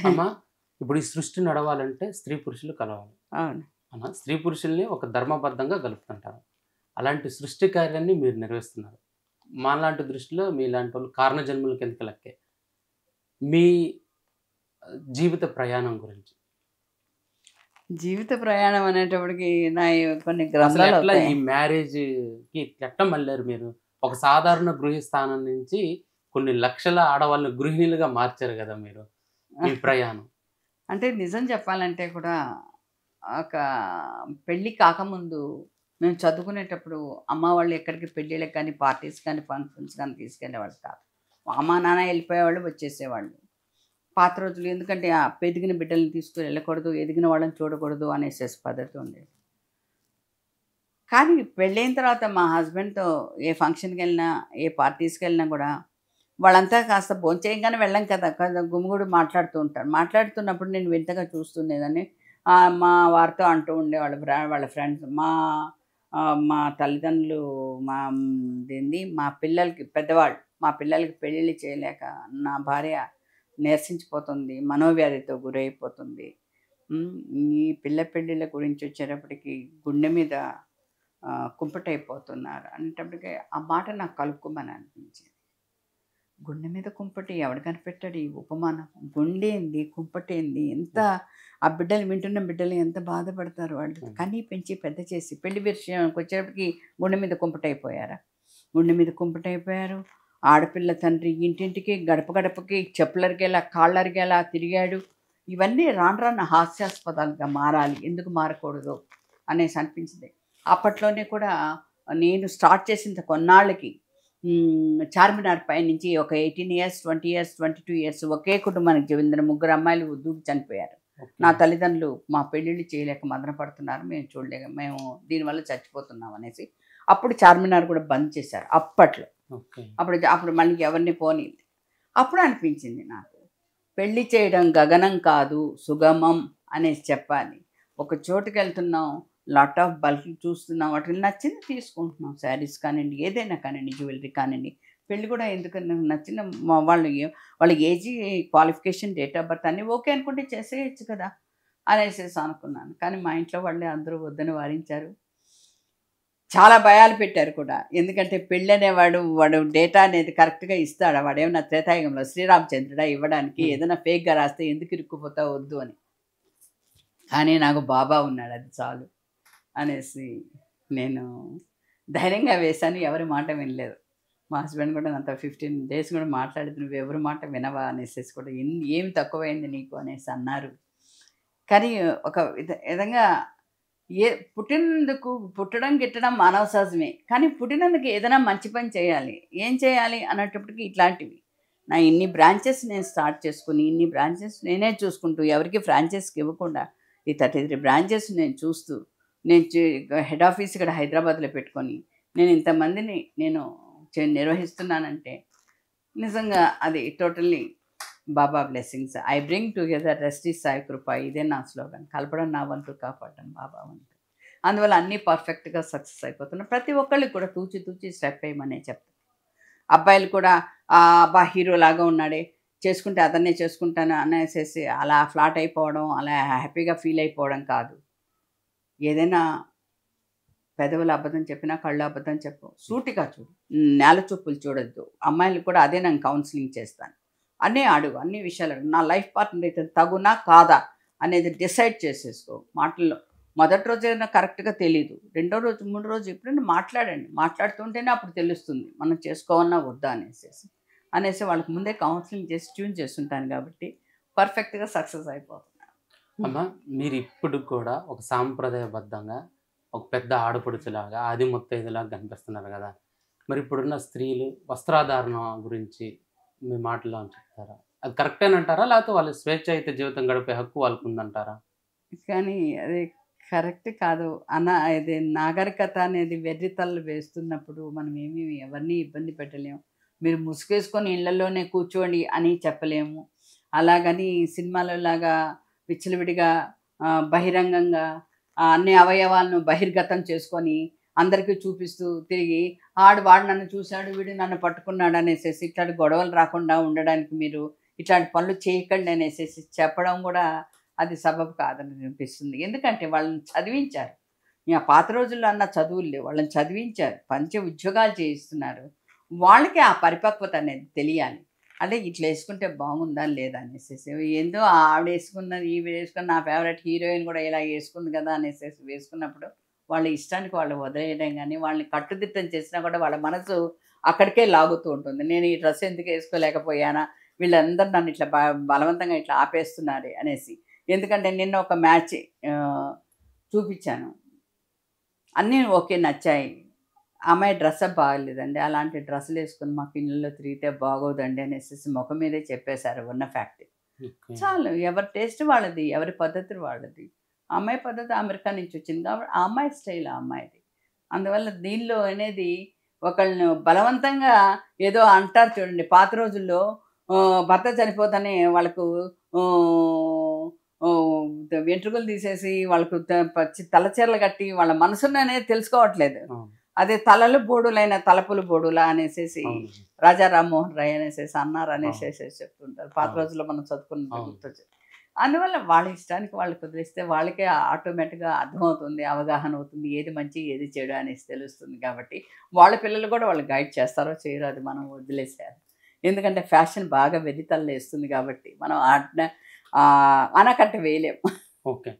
అమ్మా ఇప్పుడు ఈ సృష్టి నడవాలంటే స్త్రీ పురుషులు కలవాలి. అవును. అన్న స్త్రీ పురుషుల్ని ఒక ధర్మబద్ధంగా కలుపుతుంటారు. అలాంటి సృష్టి కార్యాన్ని మీరు నిర్వహిస్తున్నారు. మాలాంటి దృష్టిలో మీలాంటి వాళ్ళు కారణ జన్మల కిందకి లెక్కే. మీ జీవిత ప్రయాణం గురించి జీవిత ప్రయాణం అనేటప్పటికి నా కొన్ని అసలు గ్రంథాలు ఎట్లా అవుతాయి. ఈ మ్యారేజ్‌కి ఎట్లా మళ్ళారు మీరు? ఒక సాధారణ గృహ స్థానం నుంచి కొన్ని లక్షల ఆడవాళ్ళని గృహిణులుగా మార్చారు గదా మీరు. మీ ప్రయాణం. అంటే నిజం చెప్పాలంటే కూడా ఒక పెళ్ళి కాకముందు మేము చదువుకునేటప్పుడు అమ్మ వాళ్ళు ఎక్కడికి పెళ్ళిళ్ళకి కానీ పార్టీస్ కానీ ఫంక్షన్స్ కానీ తీసుకెళ్ళేవాళ్ళు కాదు. అమ్మ నాన్న వెళ్ళిపోయేవాళ్ళు, వచ్చేసేవాళ్ళు. పాత రోజులు ఎందుకంటే ఆ ఎదిగిన బిడ్డల్ని తీసుకుని వెళ్ళకూడదు, ఎదిగిన వాళ్ళని చూడకూడదు అనేసేసి పద్ధతి ఉండేది. కానీ పెళ్ళైన తర్వాత మా హస్బెండ్తో ఏ ఫంక్షన్కి వెళ్ళినా, ఏ పార్టీస్కి వెళ్ళినా కూడా వాళ్ళంతా కాస్త భోంచేయంగానే వెళ్ళం కదా, గుమిగూడి మాట్లాడుతూ ఉంటారు. మాట్లాడుతున్నప్పుడు నేను వింతగా చూస్తుండేదాన్ని. మా వారితో అంటూ ఉండేవాళ్ళు, వాళ్ళ ఫ్రెండ్స్, మా తల్లిదండ్రులు, మా పిల్లలకి పెద్దవాళ్ళు, మా పిల్లలకి పెళ్ళిళ్ళు చేయలేక నా భార్య నీరసించిపోతుంది, మనోవ్యాధితో గురైపోతుంది. ఈ పిల్ల పెళ్ళిళ్ళ గురించి వచ్చేటప్పటికి గుండె మీద కుంపటైపోతున్నారు అనేటప్పటికీ ఆ మాట నాకు కలుపుకోమని అనిపించింది. గుండె మీద కుంపటి ఎవడు కనిపెట్టాడు ఈ ఉపమానం? గుండేంది, కుంపటేంది, ఎంత ఆ బిడ్డలు, వింటున్న బిడ్డలు ఎంత బాధపడతారు వాళ్ళు. కనీ పెంచి పెద్ద చేసి పెళ్లి విషయానికి వచ్చేటప్పటికి గుండె మీద కుంపటైపోయారా? గుండె మీద కుంపటైపోయారు. ఆడపిల్ల తండ్రి ఇంటింటికి గడప గడపకి చెప్పులరిగేలా కాళ్ళరిగేలా తిరిగాడు. ఇవన్నీ రాను రాను హాస్యాస్పదాలుగా మారాలి, ఎందుకు మారకూడదు అనేసి అనిపించింది. అప్పట్లోనే కూడా నేను స్టార్ట్ చేసిన కొన్నాళ్ళకి చార్మినార్ పై నుంచి ఒక 18 ఇయర్స్, 20 ఇయర్స్, 22 ఇయర్స్ ఒకే కుటుంబానికి చెందిన 3 అమ్మాయిలు దూకి చనిపోయారు. నా తల్లిదండ్రులు మా పెళ్ళిళ్ళు చేయలేక మదన పడుతున్నారు, మేము చూడలేక, మేము దీనివల్ల చచ్చిపోతున్నాం అనేసి అప్పుడు చార్మినార్ కూడా బంద్ చేశారు అప్పట్లో. అప్పుడు మళ్ళీ ఎవరిని పోనీ. అప్పుడు అనిపించింది నాకు, పెళ్ళి చేయడం గగనం కాదు సుగమం అనేసి చెప్పాలి. ఒక చోటుకి వెళ్తున్నాం, లాట్ ఆఫ్ బల్క్ చూస్తున్నాం, వాటికి నచ్చింది తీసుకుంటున్నాం, శారీస్ కానివ్వండి, ఏదైనా కానివ్వండి, జ్యువెలరీ కానివ్వండి. పెళ్ళి కూడా ఎందుకన్నా నచ్చిన వాళ్ళ age, qualification, date of birth అన్నీ ఓకే అనుకుంటే చేసేయచ్చు కదా అనేసి అనుకున్నాను. కానీ మా ఇంట్లో వాళ్ళే అందరూ వద్దని వారించారు, చాలా భయాలు పెట్టారు కూడా. ఎందుకంటే పెళ్ళి అనేవాడు వాడు డేటా అనేది కరెక్ట్గా ఇస్తాడా? వాడేమన్నా త్రేతాయుగంలో శ్రీరామచంద్రుడా ఇవ్వడానికి? ఏదైనా ఫేక్గా రాస్తే ఎందుకు ఇరుక్కుపోతా వద్దు అని. కానీ నాకు బాబా ఉన్నాడు, అది చాలు అనేసి నేను ధైర్యంగా వేశాను. ఎవరి మాట వినలేదు. మా హస్బెండ్ కూడా నాతో 15 days కూడా మాట్లాడితే నువ్వు ఎవరి మాట వినవా అనేసి కూడా, ఏమి తక్కువైంది నీకు అనేసి అన్నారు. కానీ ఒక విధంగా పుట్టినందుకు పుట్టడం గిట్టడం మానవ సహజమే, కానీ పుట్టినందుకు ఏదైనా మంచి పని చేయాలి. ఏం చేయాలి అన్నప్పటికీ ఇట్లాంటివి నా ఇన్ని బ్రాంచెస్ నేను స్టార్ట్ చేసుకుని, ఇన్ని బ్రాంచెస్ నేనే చూసుకుంటూ, ఎవరికి ఫ్రాంచైజ్కి ఇవ్వకుండా ఈ 33 బ్రాంచెస్ నేను చూస్తూ, నేను హెడ్ ఆఫీస్ ఇక్కడ హైదరాబాద్లో పెట్టుకొని నేను ఇంతమందిని నేను నిర్వహిస్తున్నానంటే నిజంగా అది totally Baba blessings. I bring together, rest is Sai కృప. ఇదే నా స్లోగన్. కలపడం నా వంతు, కాపాడడం బాబా వంతు. అందువల్ల అన్నీ పర్ఫెక్ట్గా సక్సెస్ అయిపోతున్నాయి. ప్రతి ఒక్కళ్ళకి కూడా తూచి తూచి స్టెప్ వేయమనే చెప్తాను. అబ్బాయిలు కూడా అబ్బా హీరోలాగా ఉన్నాడే, చేసుకుంటే అతన్నే చేసుకుంటాను అనేసి అలా ఫ్లాట్ అయిపోవడం, అలా హ్యాపీగా ఫీల్ అయిపోవడం కాదు. ఏదైనా పెదవులు అబద్ధం చెప్పినా కళ్ళు అబద్ధం చెప్పు, సూటిగా చూడు, నేల చూపులు చూడొద్దు. అమ్మాయిలు కూడా అదే నేను కౌన్సిలింగ్ చేస్తాను. అన్నీ అడుగు, అన్ని విషయాలు అడుగు. నా లైఫ్ పార్ట్నర్ అయితే తగునా కాదా అనేది డిసైడ్ చేసేసుకో. మాటల్లో మొదటి రోజు ఏదైనా కరెక్ట్గా తెలీదు, రెండో రోజు, మూడో రోజు ఎప్పుడైనా మాట్లాడండి. మాట్లాడుతుంటేనే అప్పుడు తెలుస్తుంది మనం చేసుకోవాలన్నా వద్దా అనేసి వాళ్ళకి ముందే కౌన్సిలింగ్ చేసి ట్యూన్ చేస్తుంటాను కాబట్టి పర్ఫెక్ట్గా సక్సెస్ అయిపోతున్నాను. అమ్మ మీరు ఇప్పుడు కూడా ఒక సాంప్రదాయబద్ధంగా ఒక పెద్ద ఆడపడుచులాగా, ఆది ముత్తైదులాగా కనిపిస్తున్నారు కదా. మరి ఇప్పుడున్న స్త్రీలు వస్త్రాధారణ గురించి మీ మాటల్లో చెప్తారా? అది కరెక్టేనంటారా, లేకపోతే వాళ్ళు స్వేచ్ఛాయుత జీవితం గడిపే హక్కు వాళ్ళకు ఉందంటారా? కానీ అది కరెక్ట్ కాదు ఇది నాగరికత అనేది వెర్రితల్లు వేస్తున్నప్పుడు మనం ఎవరిని ఇబ్బంది పెట్టలేము. మీరు ముసుగేసుకొని ఇళ్లలోనే కూర్చోండి అని చెప్పలేము. అలాగని సినిమాలో లాగా విచ్చలవిడిగా బహిరంగంగా అన్ని అవయవాలను బహిర్గతం చేసుకొని అందరికీ చూపిస్తూ తిరిగి వాడు నన్ను చూశాడు, వీడు నన్ను పట్టుకున్నాడు అనేసి ఇట్లాంటి గొడవలు రాకుండా ఉండడానికి మీరు ఇట్లాంటి పనులు చేయకండి అనేసి చెప్పడం కూడా అది సబబు కాదని అనిపిస్తుంది. ఎందుకంటే వాళ్ళని చదివించారు. ఆ పాత రోజుల్లో అన్న చదువులు లేవు, వాళ్ళని చదివించారు, ఉద్యోగాలు చేయిస్తున్నారు. వాళ్ళకి ఆ పరిపక్వత అనేది తెలియాలి. అంటే ఇట్లా వేసుకుంటే బాగుందా లేదా అనేసి, ఏందో ఆవిడ వేసుకున్నది ఈవిడ వేసుకున్న, నా ఫేవరెట్ హీరోయిన్ కూడా ఇలా వేసుకుంది కదా అనేసి వేసుకున్నప్పుడు వాళ్ళ ఇష్టానికి వాళ్ళు వదిలేయడం, కానీ వాళ్ళని కట్టుదిట్టం చేసినా కూడా వాళ్ళ మనసు అక్కడికే లాగుతూ ఉంటుంది. నేను ఈ డ్రెస్ ఎందుకు వేసుకోలేకపోయానా, వీళ్ళందరూ నన్ను ఇట్లా బలవంతంగా ఇట్లా ఆపేస్తున్నారు అనేసి. ఎందుకంటే నిన్న ఒక మ్యాచ్ చూపించాను, అన్నీ ఓకే నచ్చాయి. అమ్మాయి డ్రెస్అప్ బాగలేదండి, అలాంటి డ్రెస్సులు వేసుకుని మాకు ఇళ్ళలో తిరిగితే బాగోదండి అనేసి ముఖం మీదే చెప్పేశారు ఉన్న ఫ్యాక్ట్. చాలు, ఎవరి టేస్ట్ వాళ్ళది, ఎవరి పద్ధతి వాళ్ళది. ఆ అమ్మాయి పద్ధతి అమెరికా నుంచి వచ్చింది కాబట్టి ఆ అమ్మాయి స్టైల్ ఆ అమ్మాయిది. అందువల్ల దీనిలో అనేది ఒకళ్ళను బలవంతంగా ఏదో అంటారు చూడండి, పాత రోజుల్లో భర్త చనిపోతేనే వాళ్ళకు వెంట్రుకలు తీసేసి వాళ్ళకు తలచీరలు కట్టి వాళ్ళ మనసును అనేది తెలుసుకోవట్లేదు. అదే తలలు బోడులైన తలపులు బోడులా అనేసి రాజా రామ్మోహన్ రాయ్ అనేసి అన్నారు అనేసి చెప్తుంటారు. పాత రోజుల్లో మనం చదువుకున్న గుర్తొచ్చి. అందువల్ల వాళ్ళ ఇష్టానికి వాళ్ళకి వదిలేస్తే వాళ్ళకే ఆటోమేటిక్గా అర్థమవుతుంది, అవగాహన అవుతుంది, ఏది మంచి ఏది చెడు అనేసి తెలుస్తుంది. కాబట్టి వాళ్ళ పిల్లలు కూడా వాళ్ళు గైడ్ చేస్తారో చేయరో అది మనం వదిలేసేయాలి. ఎందుకంటే ఫ్యాషన్ బాగా వెరితల్లేస్తుంది కాబట్టి మనం ఆనకట్ట వేయలేము. ఓకే.